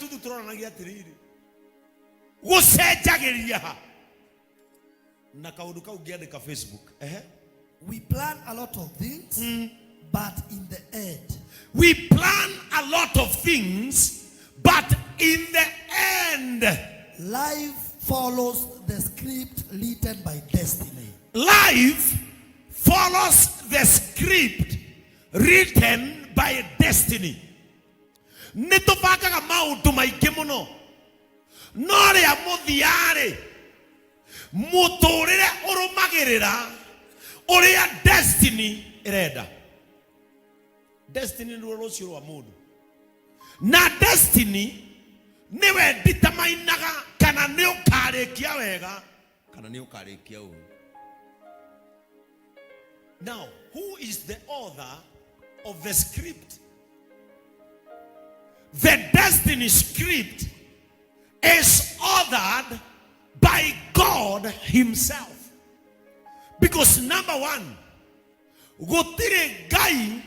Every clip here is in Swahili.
tu turona Agītarīria gucenjagiria na kaundu kau ngiandika Facebook. We plan a lot of things, but in the end, we plan a lot of things, but in the end, life follows the script written by destiny. Life follows the script written by destiny. Nitubakaga maundu maingi muno no ria muthiari muturire urumagirira uria destiny irenda. Destiny ndio rucio rwa mundu, na destiny niwe determinaga kana ni ukarikia wega kana ni ukarikia uru. Now, who is the author of the script? The destiny script is authored by God himself. Because number one, gutire Ngai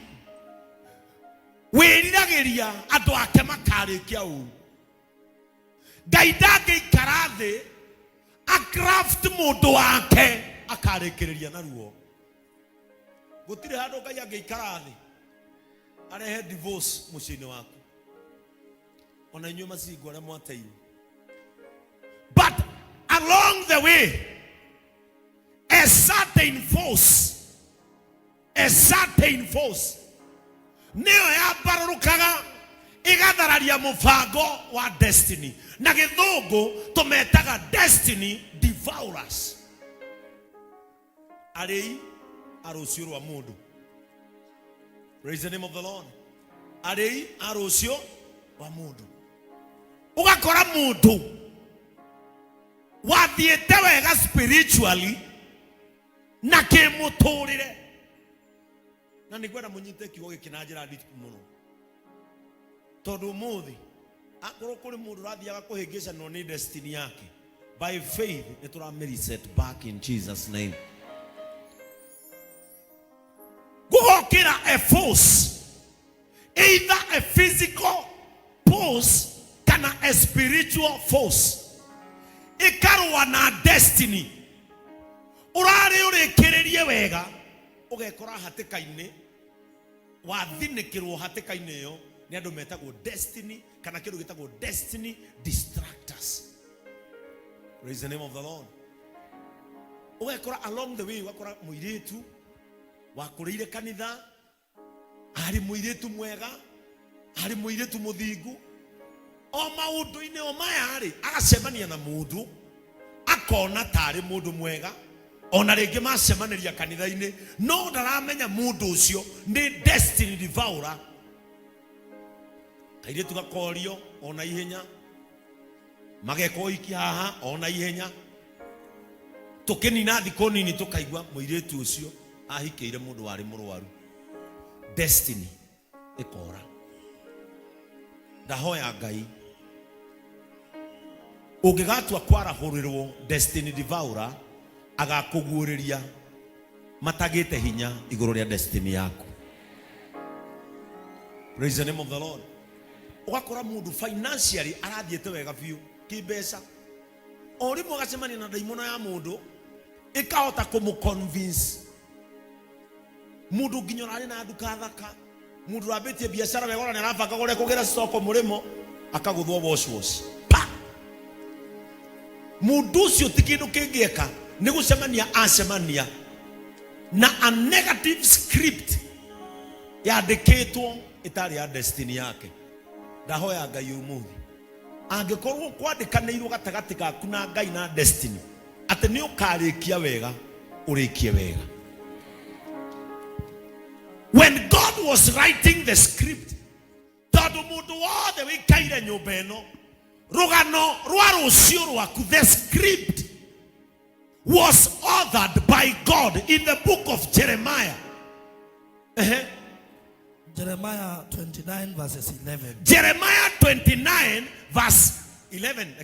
wiriragiria andu ake makarikia uru. Ngai ndangĩikara thĩ a craft mundu wake akarĩkĩrĩria naruo. Gutire handu Ngai angĩikara thĩ arehe divorce muciĩ-inĩ waku. Ona inyuĩ macingo arĩa mwateirwo. But along the way, a certain force niyo yabarũrũkaga igathararia mubango wa destiny. Na gĩthũngũ tumetaga destiny devourers. Arĩi a rũciũ rwa mũndũ. Praise the name of the Lord. Arĩi a rũciũ rwa mũndũ. Ugakora mũndũ wathiĩte wega spiritually na kĩmũtũrĩre. Na nĩngwenda mũnyite kiugo gĩkĩ na njĩra nditũ mũno. Tondũ ũmũthĩ akorwo kũrĩ mũndũ ũrathiaga kũhĩngĩcanwo nĩ destiny yake, by faith nĩtũramĩreset back in Jesus' name. Gũgokĩra a force, either a physical force kana a spiritual force, ikarũa na destiny. Ũrarĩ ũrĩkĩrĩrie wega ũgekora hatĩka-inĩ, wathinĩkĩrwo hatĩka-inĩ ĩyo nĩ andũ metagwo destiny kana kĩndũ gĩtagwo destiny distractors. Praise the name of the Lord. Ugekora along the way ugakora mũirĩtu wakũrĩire kanitha, arĩ mũirĩtu mwega, arĩ mũirĩtu mũthingu, o maũndũ-inĩ o maya rĩ agacemania na mũndũ akona tarĩ mũndũ mwega, ona rĩngĩ macemanĩria kanitha-inĩ no ndaramenya mũndũ ũcio nĩ destiny devourer. Kairĩtu gakorio ona ihenya, mageko iki haha ona ihenya, tũkĩnina thikũ nini tũkaigua mũirĩtu ũcio ahikĩire mũndũ warĩ mũrwaru. Destiny ĩkora. Ndahoya Ngai ũngĩgatua kwarahũrĩrwo destiny devourer agakũguũrĩria matagĩte hinya igũrũ rĩa destiny yaku. Praise the name of the Lord. Ugakora mundu financially arathiĩte wega biũ kĩmbeca, o rĩmwe agacemania na ndaimono ya mundu ikahota kũmũconvince. Mundu nginya arĩ na nduka thaka, mundu wambĩtie biacara wega ona nĩarabanga gũrĩa kũgĩra soko mũrĩmo akagũthwo wash. Mundu ũcio ti kĩndũ kĩngĩeka nĩ gũcemania acemania na a negative script yandĩkĩtwo ĩtarĩ ya destiny yake. Ndahoya Ngai ũmũthĩ angĩkorwo kwandĩkanĩirwo gatagatĩ gaku na Ngai na destiny atĩ nĩ ũkarĩkia wega, ũrĩkie wega. When God was writing the script, tondũ mũndũ wothe wĩikaire nyũmba ĩno, rũgano rwa rũciũ rwaku, the script was authored by God in the book of Jeremiah. Jeremiah 29 verses 11. Jeremiah 29 verse 11.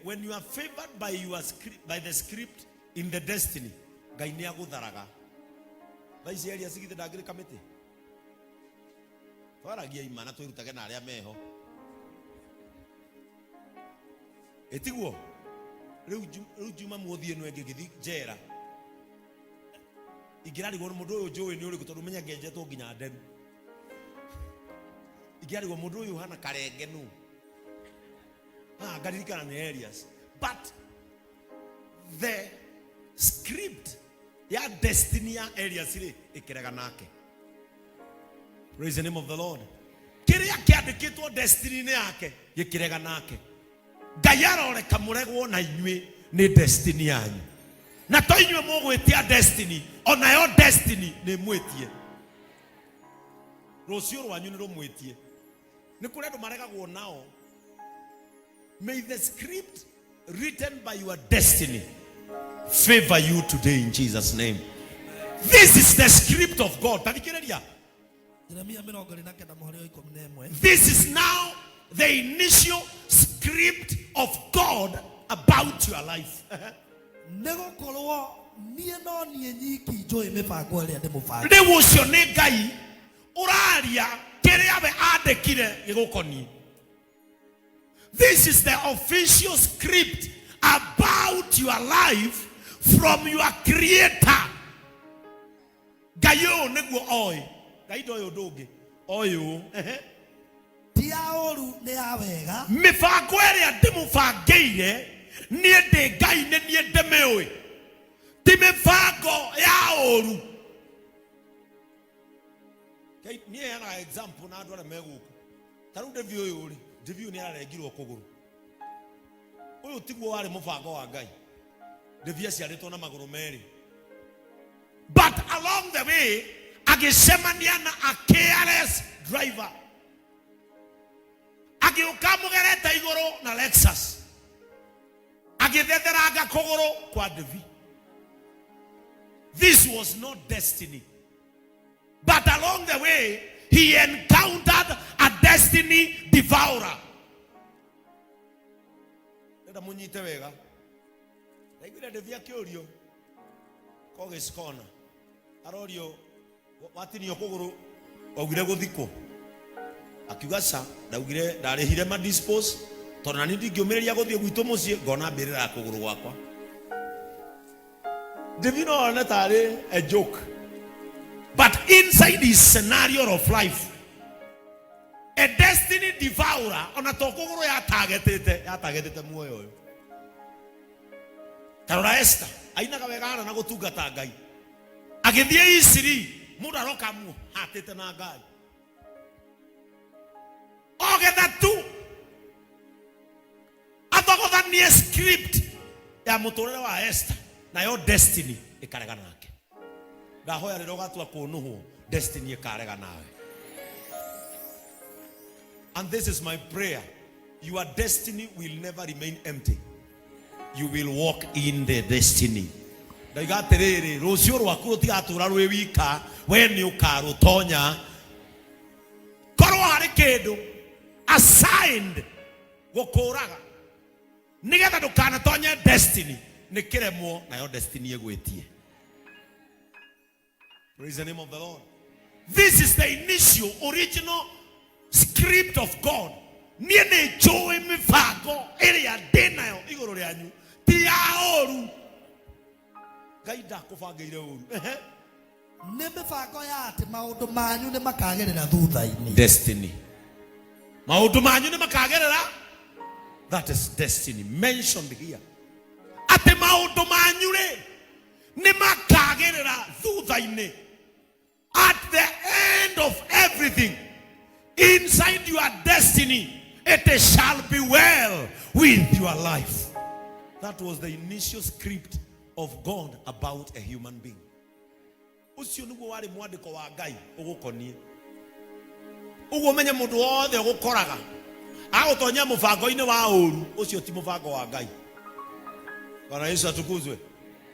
When you are favored by your script, by the script in the destiny, Ngai nĩ agũtharaga. twaragia imana twirutage na aria meho etiguo riu juma muthie no engigithi jera igirari go mundu uyu njui ni uriku tondu menya ngenjetwo nginya nderu igirari go mundu uyu hana karenge nu ngaririkana ni areas but the script ya destiny ya areas ri ikirega nake. Praise the name of the Lord. Kiria kiandikitwo destiny ni yake gikirega nake. Ngai aroreka muregwo na inyui ni destiny yanyu. Na to inyui mugwitia destiny ona yo destiny ni mwitie. Rucio rwanyu ni rumwitie. Ni kuri andu maregagwo nao. May the script written by your destiny favor you today in Jesus' name. This is the script of God. This is now the initial script of God about your life. This is the official script about your life from your creator. Gayo negwo oi. Gaido yo doge. Oyo. Tiaoru ne awega. Mifago ere ndimufageire nie de gai ne nie de mewe. Ti mifago ya oru. Kai nie yana example na ado na megu. Taru de vio yori. De vio ne ara egiro okogoro. Oyo tigwo wale mufago wa gai. De via si areto na magoro meri. But along the way, agisemaniana a careless driver. Agiukamugereta igoro na Lexus. Agidedera aga kogoro kwa devi. This was not destiny. But along the way, he encountered a destiny devourer. Nenda munyite wega. Naigwira devi akiorio. Kogiskona. Arorio watini okogoro ogire guthiko akiugasa ndaugire ndarehire ma dispose tona ni ndingiomereria guthie gwito mucie ngona mbirira kuguru gwakwa divino ona tare a joke but inside this scenario of life a destiny devourer ona tokuguru ya targetete muoyo uyu Karora Esther aina kawegana na gutungata Ngai agithie Isiri mundu aroka mu hatete na Ngai ogetha tu athogothanie script ya muturire wa Esther na yo destiny ikarega nake ndahoya rero gatua kunuhu destiny ikarega nawe. And this is my prayer, your destiny will never remain empty. You will walk in the destiny. Daigaterere rocio rwaku tigatura rwe wika we ni ukarutonya korwo hari kindu assigned gukuraga nigetha ndukanatonya destiny nikiremwo nayo destiny egwetie. Praise the name of the Lord. This is the initial original script of God. Nie ne joy mifago area denayo igoro ryanyu ti ya oru gaida kufangeire oru ne mifago ya ati maundu manyu ne makagerera thutha-ini. Destiny. Maundu manyu ne makagerera, that is destiny mentioned here. Ati maundu manyu ne makagerera thutha-ini. At the end of everything, inside your destiny, it shall be well with your life. That was the initial script of God about a human being. Usio nugo wari mwadiko wa Ngai ugukonie. Ugo menye mundu wothe ugukoraga. Agutonya mubango-ini wa uru, usio ti mubango wa Ngai. Bwana Yesu atukuzwe.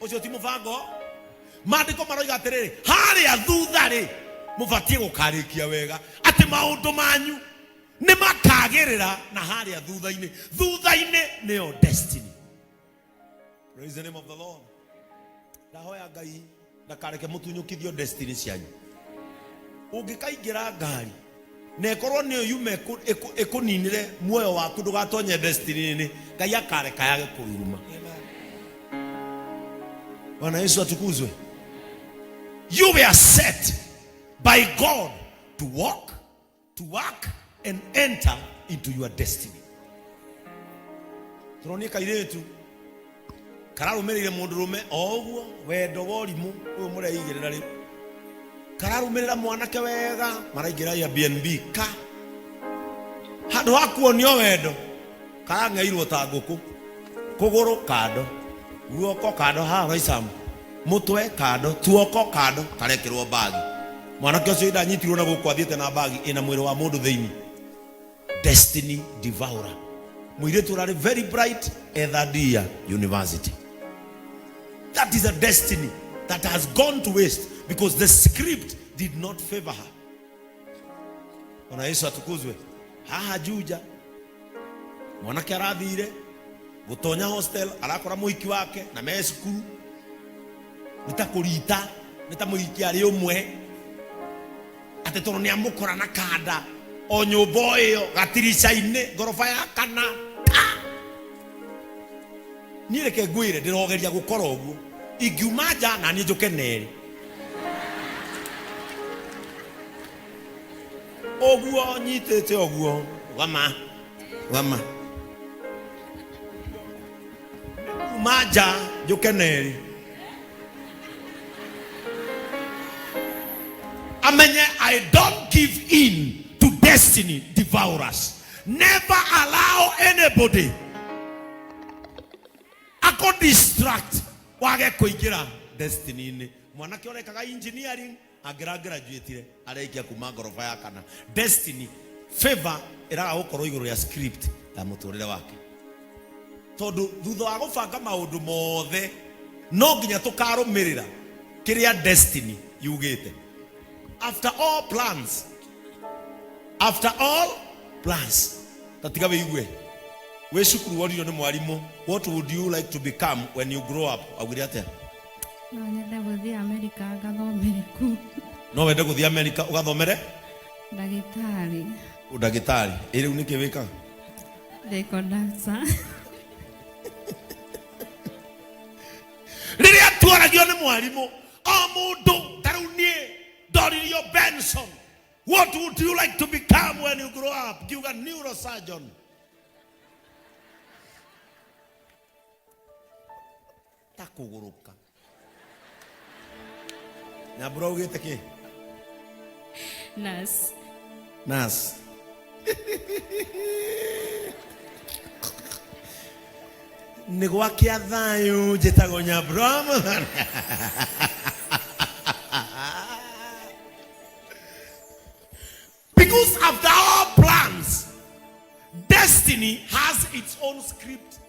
Usio ti mubango. Maandiko maroiga atiriri, haria thutha ri mubatie gukarikia wega ati maundu manyu ne makagerera na haria thutha-ini. Thutha-ini ni your destiny. Praise the name of the Lord. Ndahoya Ngai ndakareke mutunyukithio destiny cianyu. Ungikaingira ngari Nekorwo niyo yume ekuninire muoyo waku ndugatonye destiny ni Ngai akareka yage kururuma. Bwana Yesu atukuzwe. You were set by God to walk, to work and enter into your destiny. Turonika iretu kararumirire mundurume oguo wendo worimu uyu mureigirira ri kararumirira mwanake wega maraigira ya BNB ka handu hakuonio wendo karangeirwo ta nguku kuguru kado guoko kado ha raisamu mutwe kado tuoko kado karekirwo bagi mwanake ucio ndanyitirwo na guku athiete na bagi ina mwiri wa mundu theini. Destiny devourer. Muiretu rari very bright at that year university. That is a destiny that has gone to waste because the script did not favor her. Bwana Yesu atukuzwe. Haha juja mwanake arathire gutonya hostel arakora muhiki wake na me cukuru nitakurita nitamuhiki ari umwe ate tono ni amukora na kada o nyumba iyo gatirica-ini ngorofa ya kana ni reke ngwire ndirogeria gukora uguo ingiuma nja na ni njukenere oguo nyitete oguo gama maja njukenere amenye I don't give in to destiny devourers. Never allow anybody ako distract wage kuingira destiny ni mwanake orekaga engineering agira graduate areikia kuma ngorofa ya kana. Destiny favor iraga gukorwo iguru ya script ya muturire wake tondu thutha wa gubanga maundu mothe no nginya tukarumirira kiria destiny yugite. After all plans tatiga weigwe we cukuru woririo ni mwarimu what would you like to become when you grow up agwire atia no nyende guthii America ngathomere ku no wende guthii America ugathomere ndagitari iriu niki wika conductor riria twaragio ni mwarimu o mundu tarunie Doririo Benson, what would you like to become when you grow up? You are a neurosurgeon. Takuguruka. Na bro ugete ki? Nas. Ni gwake athayo jetago nya bro. Because after all plans, destiny has its own script.